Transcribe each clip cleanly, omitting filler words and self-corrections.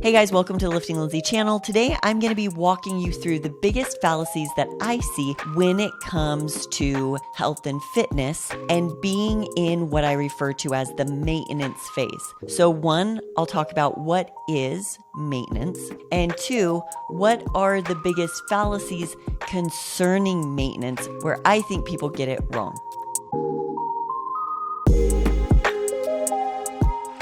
Hey guys, welcome to the Lifting Lindsay channel. Today I'm going to be walking you through the biggest fallacies that I see when it comes to health and fitness and being in what I refer to as the maintenance phase. So one, I'll talk about what is maintenance, and two, what are the biggest fallacies concerning maintenance where I think people get it wrong.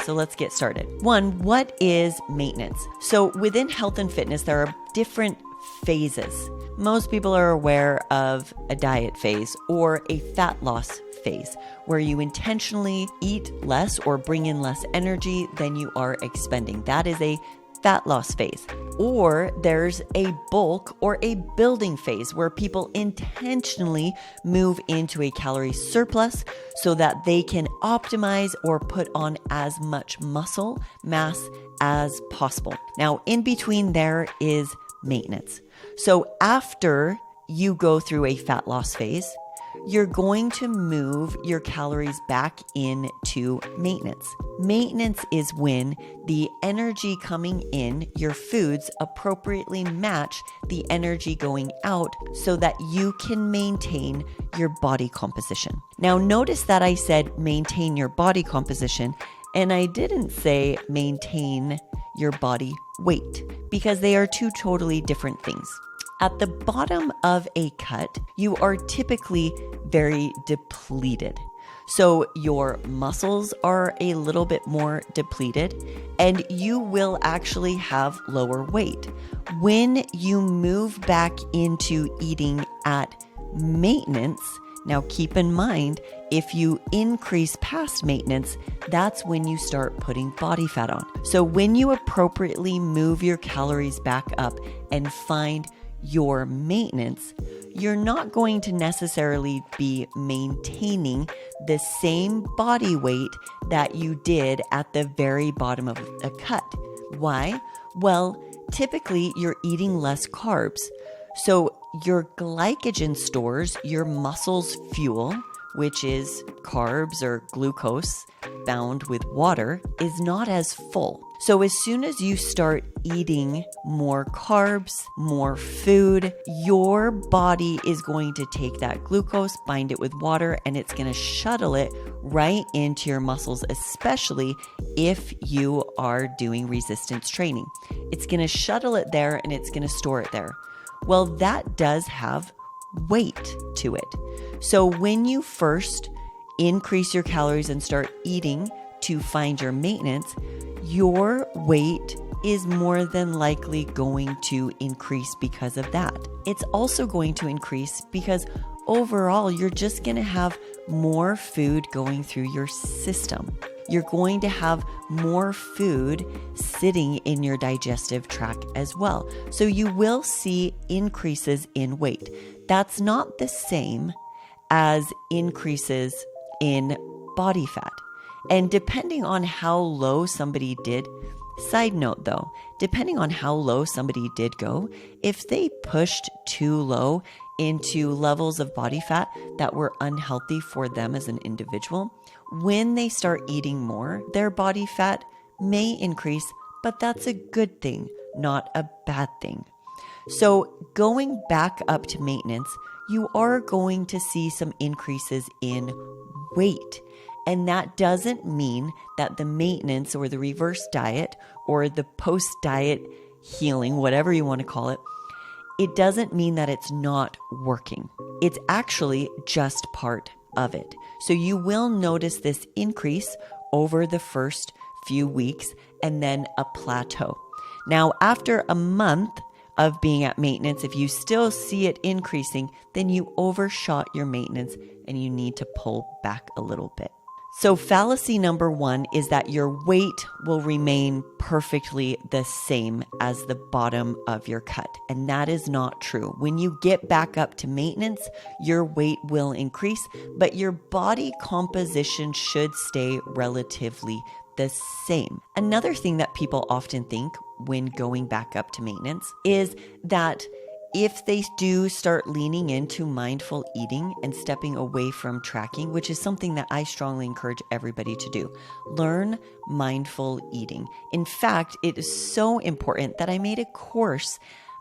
So let's get started. One, what is maintenance? So within health and fitness, there are different phases. Most people are aware of a diet phase or a fat loss phase, where you intentionally eat less or bring in less energy than you are expending. That is a fat loss phase. Or there's a bulk or a building phase where people intentionally move into a calorie surplus so that they can optimize or put on as much muscle mass as possible. Now, in between there is maintenance. So after you go through a fat loss phase, you're going to move your calories back into maintenance. Maintenance is when the energy coming in, your foods, appropriately match the energy going out so that you can maintain your body composition. Now, notice that I said maintain your body composition, and I didn't say maintain your body weight, because they are two totally different things. At the bottom of a cut, you are typically very depleted. So your muscles are a little bit more depleted, and you will actually have lower weight. When you move back into eating at maintenance, now keep in mind, if you increase past maintenance, that's when you start putting body fat on. So when you appropriately move your calories back up and find your maintenance, you're not going to necessarily be maintaining the same body weight that you did at the very bottom of a cut. Why? Well, typically you're eating less carbs. So your glycogen stores, your muscles' fuel, which is carbs or glucose bound with water, is not as full. So as soon as you start eating more carbs, more food, your body is going to take that glucose, bind it with water, and it's going to shuttle it right into your muscles, especially if you are doing resistance training. It's going to shuttle it there and it's going to store it there. Well, that does have weight to it. So when you first increase your calories and start eating to find your maintenance, your weight is more than likely going to increase because of that. It's also going to increase because overall, you're just going to have more food going through your system. You're going to have more food sitting in your digestive tract as well. So you will see increases in weight. That's not the same as increases in body fat. And depending on how low somebody did, side note though, depending on how low somebody did go, if they pushed too low into levels of body fat that were unhealthy for them as an individual, when they start eating more, their body fat may increase, but that's a good thing, not a bad thing. So going back up to maintenance, you are going to see some increases in weight. And that doesn't mean that the maintenance or the reverse diet or the post-diet healing, whatever you want to call it, it doesn't mean that it's not working. It's actually just part of it. So you will notice this increase over the first few weeks and then a plateau. Now, after a month of being at maintenance, if you still see it increasing, then you overshot your maintenance and you need to pull back a little bit. So fallacy number one is that your weight will remain perfectly the same as the bottom of your cut. And that is not true. When you get back up to maintenance, your weight will increase, but your body composition should stay relatively the same. Another thing that people often think when going back up to maintenance is that if they do start leaning into mindful eating and stepping away from tracking, which is something that I strongly encourage everybody to do, learn mindful eating. In fact, it is so important that I made a course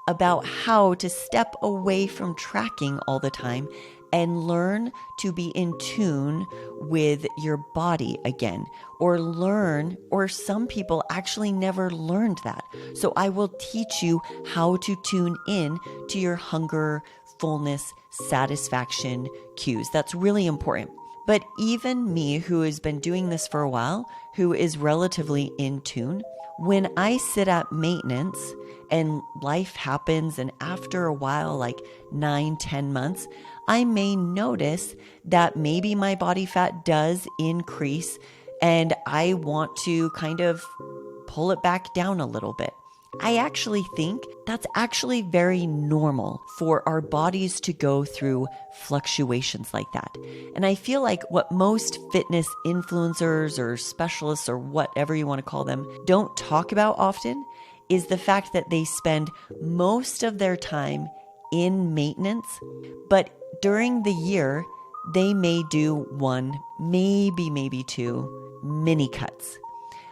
about how to step away from tracking all the time and learn to be in tune with your body again, or some people actually never learned that. So I will teach you how to tune in to your hunger, fullness, satisfaction cues. That's really important. But even me, who has been doing this for a while, who is relatively in tune, when I sit at maintenance and life happens, and after a while, like 9-10 months, I may notice that maybe my body fat does increase and I want to kind of pull it back down a little bit. I actually think that's actually very normal for our bodies to go through fluctuations like that. And I feel like what most fitness influencers or specialists or whatever you want to call them don't talk about often is the fact that they spend most of their time in maintenance, but during the year, they may do one, maybe two mini cuts.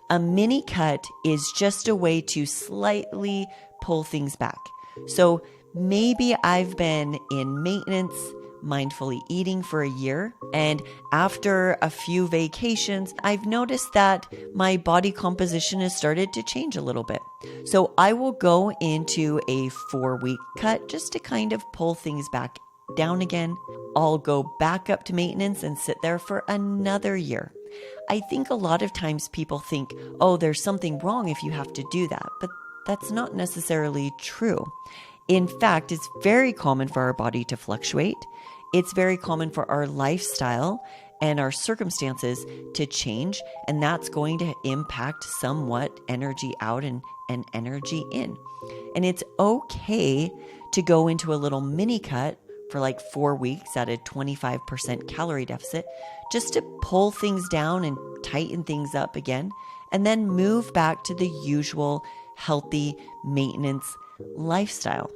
A mini cut is just a way to slightly pull things back. So maybe I've been in maintenance, mindfully eating for a year, and after a few vacations, I've noticed that my body composition has started to change a little bit. So I will go into a 4-week cut just to kind of pull things back down again. I'll go back up to maintenance and sit there for another year. I think a lot of times people think, oh, there's something wrong if you have to do that, but that's not necessarily true. In fact, it's very common for our body to fluctuate. It's very common for our lifestyle and our circumstances to change, and that's going to impact somewhat energy out and energy in. And it's okay to go into a little mini cut for like 4 weeks at a 25% calorie deficit, just to pull things down and tighten things up again, and then move back to the usual healthy maintenance lifestyle.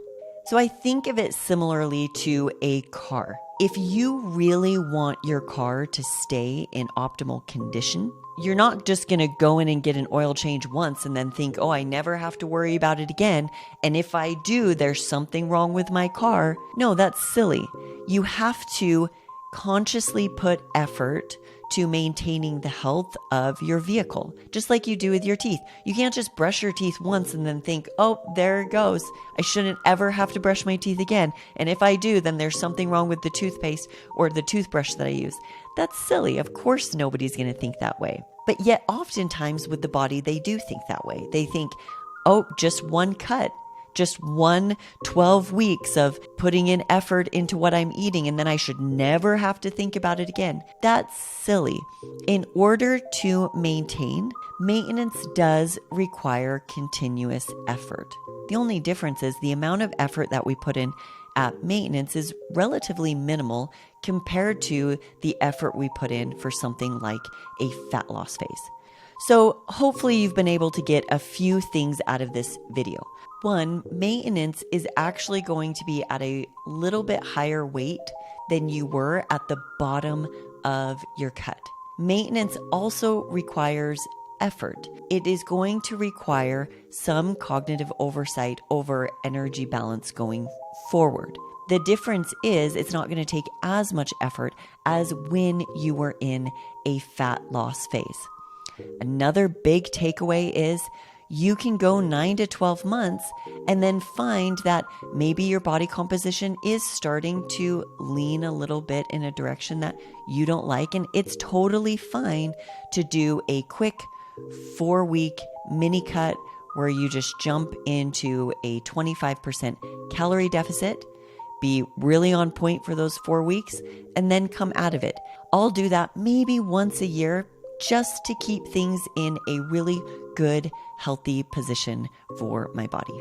So I think of it similarly to a car. If you really want your car to stay in optimal condition, you're not just going to go in and get an oil change once and then think, oh, I never have to worry about it again. And if I do, there's something wrong with my car. No, that's silly. You have to consciously put effort to maintaining the health of your vehicle, just like you do with your teeth. You can't just brush your teeth once and then think, oh, there it goes. I shouldn't ever have to brush my teeth again. And if I do, then there's something wrong with the toothpaste or the toothbrush that I use. That's silly. Of course, nobody's going to think that way. But yet oftentimes with the body, they do think that way. They think, oh, just one cut. Just 12 weeks of putting in effort into what I'm eating, and then I should never have to think about it again. That's silly. In order to maintain, maintenance does require continuous effort. The only difference is the amount of effort that we put in at maintenance is relatively minimal compared to the effort we put in for something like a fat loss phase. So hopefully you've been able to get a few things out of this video. One, maintenance is actually going to be at a little bit higher weight than you were at the bottom of your cut. Maintenance also requires effort. It is going to require some cognitive oversight over energy balance going forward. The difference is it's not going to take as much effort as when you were in a fat loss phase. Another big takeaway is you can go 9 to 12 months and then find that maybe your body composition is starting to lean a little bit in a direction that you don't like. And it's totally fine to do a quick 4-week mini cut where you just jump into a 25% calorie deficit, be really on point for those 4 weeks, and then come out of it. I'll do that maybe once a year just to keep things in a really good, healthy position for my body.